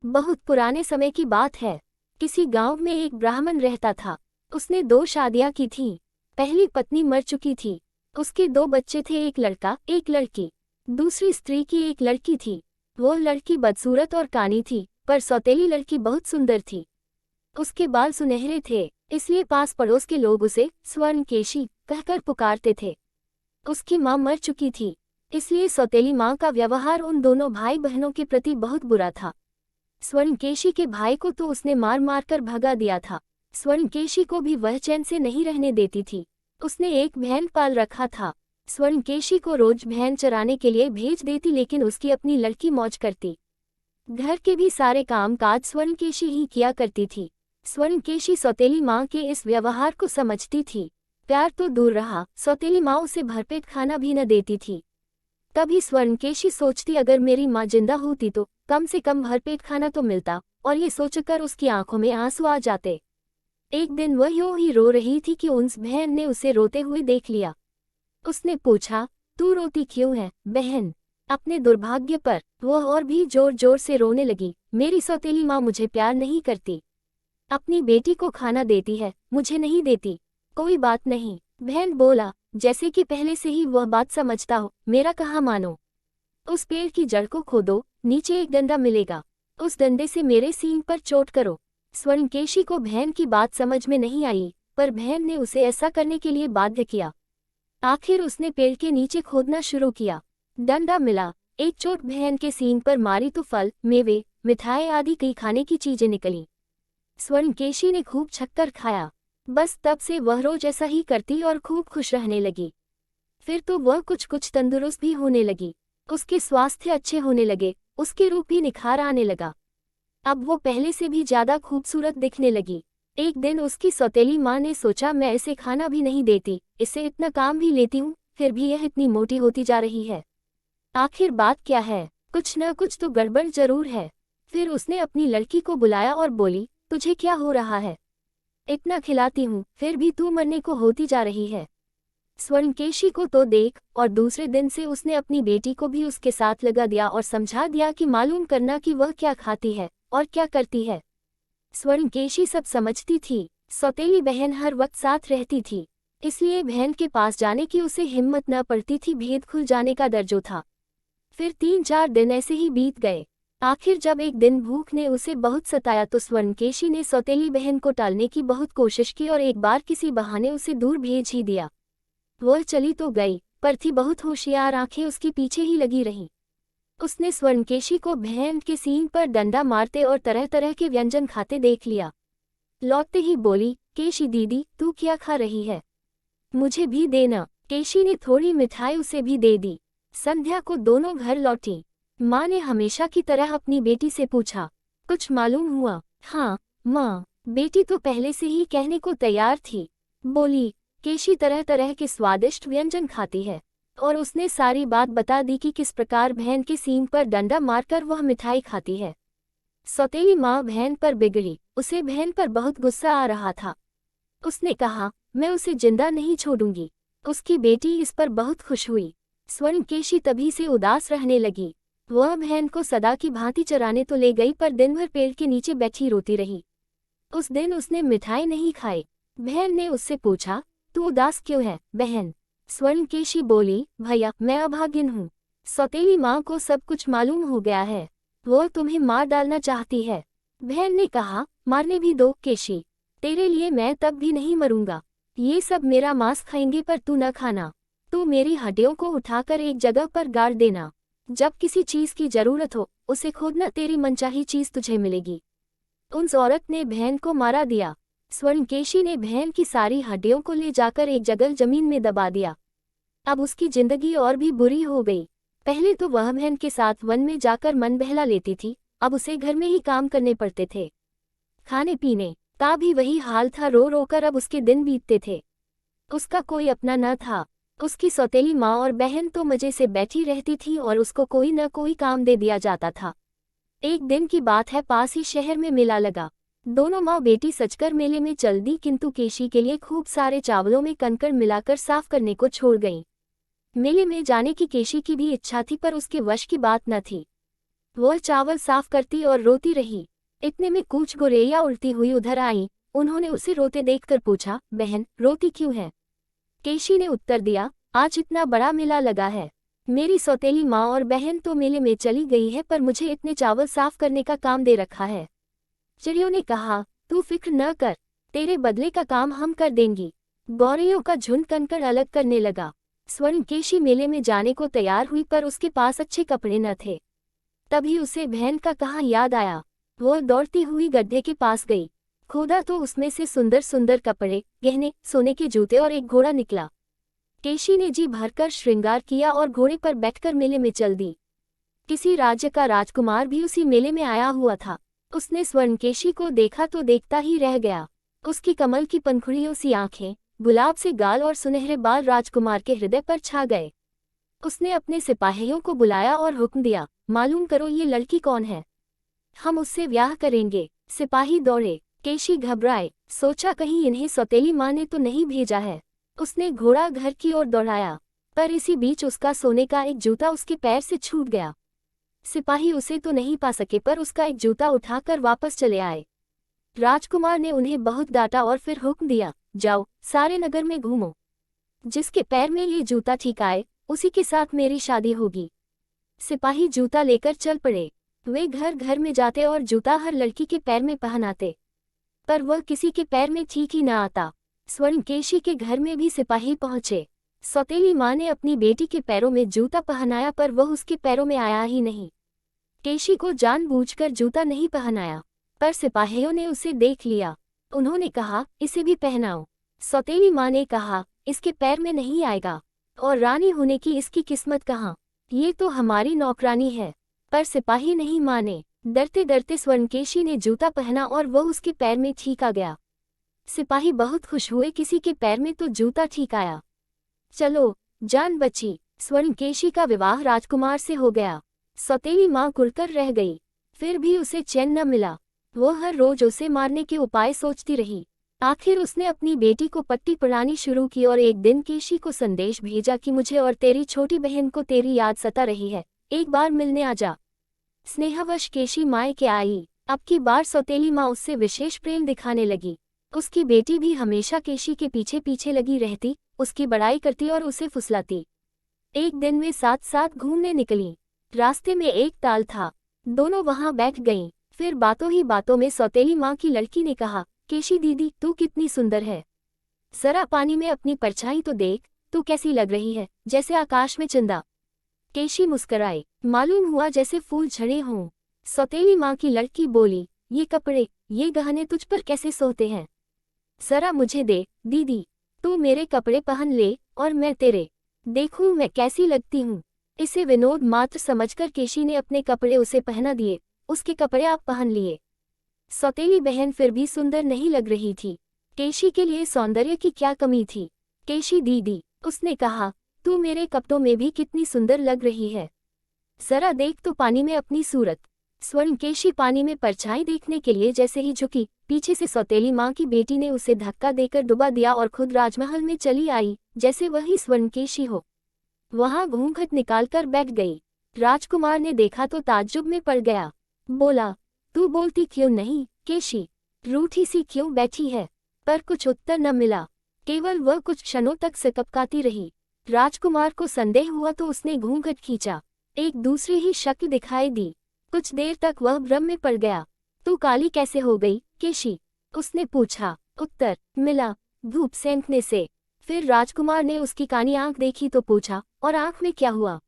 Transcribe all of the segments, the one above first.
बहुत पुराने समय की बात है। किसी गांव में एक ब्राह्मण रहता था। उसने 2 शादियां की थीं। पहली पत्नी मर चुकी थी। उसके 2 बच्चे थे, एक लड़का एक लड़की। दूसरी स्त्री की एक लड़की थी। वो लड़की बदसूरत और कानी थी, पर सौतेली लड़की बहुत सुंदर थी। उसके बाल सुनहरे थे, इसलिए पास पड़ोस के लोग उसे स्वर्णकेशी कहकर पुकारते थे। उसकी माँ मर चुकी थी, इसलिए सौतेली माँ का व्यवहार उन दोनों भाई बहनों के प्रति बहुत बुरा था। स्वर्णकेशी के भाई को तो उसने मार मार कर भगा दिया था। स्वर्णकेशी को भी वह चैन से नहीं रहने देती थी। उसने एक भेड़ पाल रखा था। स्वर्णकेशी को रोज भेड़ चराने के लिए भेज देती, लेकिन उसकी अपनी लड़की मौज करती। घर के भी सारे काम काज स्वर्णकेशी ही किया करती थी। स्वर्णकेशी सौतेली माँ के इस व्यवहार को समझती थी। प्यार तो दूर रहा, सौतेली माँ उसे भरपेट खाना भी न देती थी। तभी स्वर्णकेशी सोचती, अगर मेरी माँ जिंदा होती तो कम से कम भरपेट खाना तो मिलता, और ये सोचकर उसकी आंखों में आंसू आ जाते। एक दिन वह यूं ही रो रही थी कि उस बहन ने उसे रोते हुए देख लिया। उसने पूछा, तू रोती क्यों है बहन? अपने दुर्भाग्य पर वह और भी जोर जोर से रोने लगी। मेरी सौतेली माँ मुझे प्यार नहीं करती। अपनी बेटी को खाना देती है, मुझे नहीं देती। कोई बात नहीं, बहन बोला, जैसे कि पहले से ही वह बात समझता हो। मेरा कहाँ मानो। उस पेड़ की जड़ को खोदो, नीचे एक डंडा मिलेगा, उस डंडे से मेरे सींग पर चोट करो। स्वर्णकेशी को बहन की बात समझ में नहीं आई, पर बहन ने उसे ऐसा करने के लिए बाध्य किया। आखिर उसने पेड़ के नीचे खोदना शुरू किया। डंडा मिला, एक चोट बहन के सींग पर मारी तो फल, मेवे, मिठाई आदि कई खाने की चीजें निकली। स्वर्णकेशी ने खूब छक्कर खाया। बस तब से वह रोज ऐसा ही करती और खूब खुश रहने लगी। फिर तो वह कुछ कुछ तंदुरुस्त भी होने लगी। उसके स्वास्थ्य अच्छे होने लगे, उसके रूप भी निखार आने लगा। अब वो पहले से भी ज्यादा खूबसूरत दिखने लगी। एक दिन उसकी सौतेली माँ ने सोचा, मैं इसे खाना भी नहीं देती, इससे इतना काम भी लेती हूँ, फिर भी यह इतनी मोटी होती जा रही है। आखिर बात क्या है? कुछ न कुछ तो गड़बड़ जरूर है। फिर उसने अपनी लड़की को बुलाया और बोली, तुझे क्या हो रहा है? इतना खिलाती हूँ, फिर भी तू मरने को होती जा रही है। स्वर्णकेशी को तो देख, और दूसरे दिन से उसने अपनी बेटी को भी उसके साथ लगा दिया और समझा दिया कि मालूम करना कि वह क्या खाती है और क्या करती है। स्वर्णकेशी सब समझती थी। सौतेली बहन हर वक्त साथ रहती थी, इसलिए बहन के पास जाने की उसे हिम्मत न पड़ती थी। भेद खुल जाने का डर जो था। फिर 3-4 दिन ऐसे ही बीत गए। आखिर जब एक दिन भूख ने उसे बहुत सताया तो स्वर्णकेशी ने सौतेली बहन को टालने की बहुत कोशिश की और एक बार किसी बहाने उसे दूर भेज ही दिया। वह चली तो गई, पर थी बहुत होशियार, आंखें उसके पीछे ही लगी रहीं। उसने स्वर्णकेशी को बहन के सींग पर डंडा मारते और तरह तरह के व्यंजन खाते देख लिया। लौटते ही बोली, केशी दीदी, तू क्या खा रही है? मुझे भी देना। केशी ने थोड़ी मिठाई उसे भी दे दी। संध्या को दोनों घर लौटी। माँ ने हमेशा की तरह अपनी बेटी से पूछा, कुछ मालूम हुआ? हाँ माँ। बेटी तो पहले से ही कहने को तैयार थी। बोली, केशी तरह तरह के स्वादिष्ट व्यंजन खाती है। और उसने सारी बात बता दी कि किस प्रकार बहन के सींग पर डंडा मारकर वह मिठाई खाती है। सौतेली माँ बहन पर बिगड़ी। उसे बहन पर बहुत गुस्सा आ रहा था। उसने कहा, मैं उसे जिंदा नहीं छोड़ूंगी। उसकी बेटी इस पर बहुत खुश हुई। स्वर्णकेशी तभी से उदास रहने लगी। वह बहन को सदा की भांति चराने तो ले गई, पर दिन भर पेड़ के नीचे बैठी रोती रही। उस दिन उसने मिठाई नहीं खाई। बहन ने उससे पूछा, तू उदास क्यों है बहन? स्वर्णकेशी बोली, भैया मैं अभागिन हूँ। सौतेली माँ को सब कुछ मालूम हो गया है। वो तुम्हें मार डालना चाहती है। बहन ने कहा, मारने भी दो केशी, तेरे लिए मैं तब भी नहीं मरूंगा। ये सब मेरा मांस खाएंगे, पर तू न खाना। तू मेरी हड्डियों को उठाकर एक जगह पर गाड़ देना। जब किसी चीज की जरूरत हो, उसे खोदना, तेरी मनचाही चीज तुझे मिलेगी। उस औरत ने बहन को मारा दिया। स्वर्णकेशी ने बहन की सारी हड्डियों को ले जाकर एक जगह जमीन में दबा दिया। अब उसकी जिंदगी और भी बुरी हो गई। पहले तो वह बहन के साथ वन में जाकर मन बहला लेती थी, अब उसे घर में ही काम करने पड़ते थे। खाने पीने का भी वही हाल था। रो रो कर अब उसके दिन बीतते थे। उसका कोई अपना न था। उसकी सौतेली माँ और बहन तो मजे से बैठी रहती थी और उसको कोई न कोई काम दे दिया जाता था। एक दिन की बात है, पास ही शहर में मेला लगा। दोनों माँ बेटी सजकर मेले में चल दी, किंतु केशी के लिए खूब सारे चावलों में कंकड़ मिलाकर साफ करने को छोड़ गईं। मेले में जाने की केशी की भी इच्छा थी, पर उसके वश की बात न थी। वह चावल साफ करती और रोती रही। इतने में कुछ गोरैया उड़ती हुई उधर आई। उन्होंने उसे रोते देखकर पूछा, बहन रोती क्यों है? केशी ने उत्तर दिया, आज इतना बड़ा मेला लगा है। मेरी सौतेली माँ और बहन तो मेले में चली गई है, पर मुझे इतने चावल साफ करने का काम दे रखा है। चिड़ियों ने कहा, तू फिक्र न कर, तेरे बदले का काम हम कर देंगी। गौरैयों का झुंड कनकड़ अलग करने लगा। स्वर्णकेशी मेले में जाने को तैयार हुई, पर उसके पास अच्छे कपड़े न थे। तभी उसे बहन का कहा याद आया। वह दौड़ती हुई गड्ढे के पास गई। खोदा तो उसमें से सुंदर सुंदर कपड़े, गहने, सोने के जूते और एक घोड़ा निकला। केशी ने जी भरकर श्रृंगार किया और घोड़े पर बैठकर मेले में चल दी। किसी राज्य का राजकुमार भी उसी मेले में आया हुआ था। उसने स्वर्णकेशी को देखा तो देखता ही रह गया। उसकी कमल की पंखुड़ियों सी आंखें, गुलाब से गाल और सुनहरे बाल राजकुमार के हृदय पर छा गए। उसने अपने सिपाहियों को बुलाया और हुक्म दिया, मालूम करो ये लड़की कौन है, हम उससे ब्याह करेंगे। सिपाही दौड़े। केशी घबराए, सोचा कहीं इन्हें सौतेली माँ ने तो नहीं भेजा है। उसने घोड़ा घर की ओर दौड़ाया, पर इसी बीच उसका सोने का एक जूता उसके पैर से छूट गया। सिपाही उसे तो नहीं पा सके, पर उसका एक जूता उठाकर वापस चले आए। राजकुमार ने उन्हें बहुत डांटा और फिर हुक्म दिया, जाओ सारे नगर में घूमो, जिसके पैर में ये जूता ठीक आए उसी के साथ मेरी शादी होगी। सिपाही जूता लेकर चल पड़े। वे घर घर में जाते और जूता हर लड़की के पैर में पहनाते, पर वह किसी के पैर में ठीक ही न आता। स्वर्णकेशी के घर में भी सिपाही पहुंचे। सौतेली माँ ने अपनी बेटी के पैरों में जूता पहनाया, पर वह उसके पैरों में आया ही नहीं। केशी को जानबूझकर जूता नहीं पहनाया, पर सिपाहियों ने उसे देख लिया। उन्होंने कहा, इसे भी पहनाओ। सौतेली माँ ने कहा, इसके पैर में नहीं आएगा, और रानी होने की इसकी किस्मत कहाँ, ये तो हमारी नौकरानी है। पर सिपाही नहीं माने। डरते डरते स्वर्णकेशी ने जूता पहना और वह उसके पैर में ठीक आ गया। सिपाही बहुत खुश हुए, किसी के पैर में तो जूता ठीक आया। चलो, जान बची। स्वर्णकेशी का विवाह राजकुमार से हो गया। सौतेली माँ कुढ़कर रह गई, फिर भी उसे चैन न मिला। वो हर रोज उसे मारने के उपाय सोचती रही। आखिर उसने अपनी बेटी को पट्टी पढ़ानी शुरू की और एक दिन केशी को संदेश भेजा कि मुझे और तेरी छोटी बहन को तेरी याद सता रही है, एक बार मिलने आ जा। स्नेहवश केशी मायके आई। अब की बार सौतेली माँ उससे विशेष प्रेम दिखाने लगी। उसकी बेटी भी हमेशा केशी के पीछे पीछे लगी रहती, उसकी बड़ाई करती और उसे फुसलाती। एक दिन वे साथ साथ घूमने निकली। रास्ते में एक ताल था, दोनों वहां बैठ गईं। फिर बातों ही बातों में सौतेली माँ की लड़की ने कहा, केशी दीदी तू कितनी सुंदर है, जरा पानी में अपनी परछाई तो देख, तू कैसी लग रही है, जैसे आकाश में चंदा। केशी मुस्कराए, मालूम हुआ जैसे फूल झड़े हों। सौतेली माँ की लड़की बोली, ये कपड़े, ये गहने तुझ पर कैसे सोते हैं, जरा मुझे दे दीदी। तू मेरे कपड़े पहन ले और मैं तेरे, देखूं मैं कैसी लगती हूँ। इसे विनोद मात्र समझकर केशी ने अपने कपड़े उसे पहना दिए, उसके कपड़े आप पहन लिए। सौतेली बहन फिर भी सुंदर नहीं लग रही थी। केशी के लिए सौंदर्य की क्या कमी थी। केशी दीदी, उसने कहा, तू मेरे कपड़ों में भी कितनी सुंदर लग रही है, जरा देख तो पानी में अपनी सूरत। स्वर्णकेशी पानी में परछाई देखने के लिए जैसे ही झुकी, पीछे से सौतेली माँ की बेटी ने उसे धक्का देकर डुबा दिया और खुद राजमहल में चली आई, जैसे वही स्वर्णकेशी हो। वहां घूंघट निकालकर बैठ गई। राजकुमार ने देखा तो ताज्जुब में पड़ गया। बोला, तू बोलती क्यों नहीं केशी, रूठी सी क्यों बैठी है? पर कुछ उत्तर न मिला, केवल वह कुछ क्षणों तक सिकपकाती रही। राजकुमार को संदेह हुआ तो उसने घूंघट खींचा, एक दूसरी ही शक्ल दिखाई दी। कुछ देर तक वह भ्रम में पड़ गया। तू काली कैसे हो गई केशी, उसने पूछा। उत्तर मिला, धूप सेंकने से। फिर राजकुमार ने उसकी कानी आंख देखी तो पूछा, और आंख में क्या हुआ?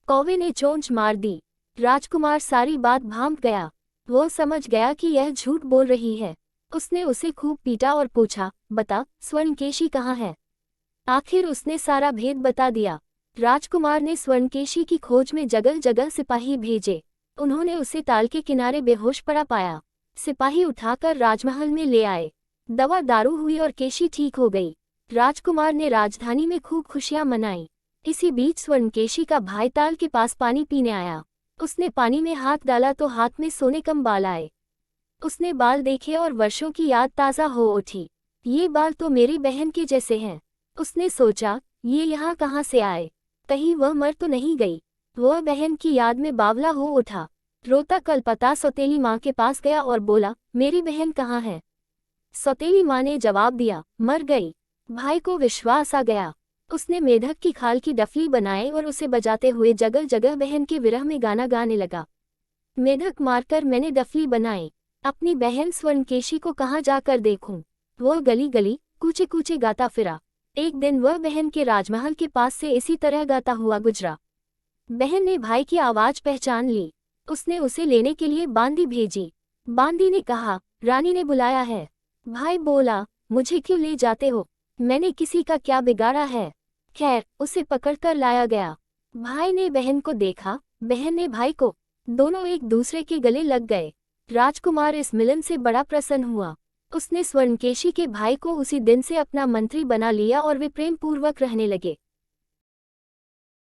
कौवे ने चोंच मार दी। राजकुमार सारी बात भांप गया। वो समझ गया कि यह झूठ बोल रही है। उसने उसे खूब पीटा और पूछा, बता स्वर्णकेशी कहाँ है? आखिर उसने सारा भेद बता दिया। राजकुमार ने स्वर्णकेशी की खोज में जगह जगह सिपाही भेजे। उन्होंने उसे ताल के किनारे बेहोश पड़ा पाया। सिपाही उठाकर राजमहल में ले आए। दवा दारू हुई और केशी ठीक हो गई। राजकुमार ने राजधानी में खूब खुशियां मनाई। इसी बीच स्वर्णकेशी का भाई ताल के पास पानी पीने आया। उसने पानी में हाथ डाला तो हाथ में सोने कम बाल आए। उसने बाल देखे और वर्षों की याद ताज़ा हो उठी। ये बाल तो मेरी बहन के जैसे हैं। उसने सोचा, ये यहाँ कहाँ से आए, कहीं वह मर तो नहीं गई। वह बहन की याद में बावला हो उठा। रोता कलपता सौतेली माँ के पास गया और बोला, मेरी बहन कहाँ है? सौतेली माँ ने जवाब दिया, मर गई। भाई को विश्वास आ गया। उसने मेढक की खाल की डफली बनाई और उसे बजाते हुए जगह जगह बहन के विरह में गाना गाने लगा। मेढक मारकर मैंने डफली बनाई, अपनी बहन स्वर्णकेशी को कहाँ जाकर देखूं? वह गली गली कूचे कूचे गाता फिरा। एक दिन वह बहन के राजमहल के पास से इसी तरह गाता हुआ गुजरा। बहन ने भाई की आवाज पहचान ली। उसने उसे लेने के लिए बांदी भेजी। बांदी ने कहा, रानी ने बुलाया है। भाई बोला, मुझे क्यों ले जाते हो? मैंने किसी का क्या बिगाड़ा है? खैर, उसे पकड़कर लाया गया। भाई ने बहन को देखा, बहन ने भाई को। दोनों एक दूसरे के गले लग गए। राजकुमार इस मिलन से बड़ा प्रसन्न हुआ। उसने स्वर्णकेशी के भाई को उसी दिन से अपना मंत्री बना लिया और वे प्रेम पूर्वक रहने लगे।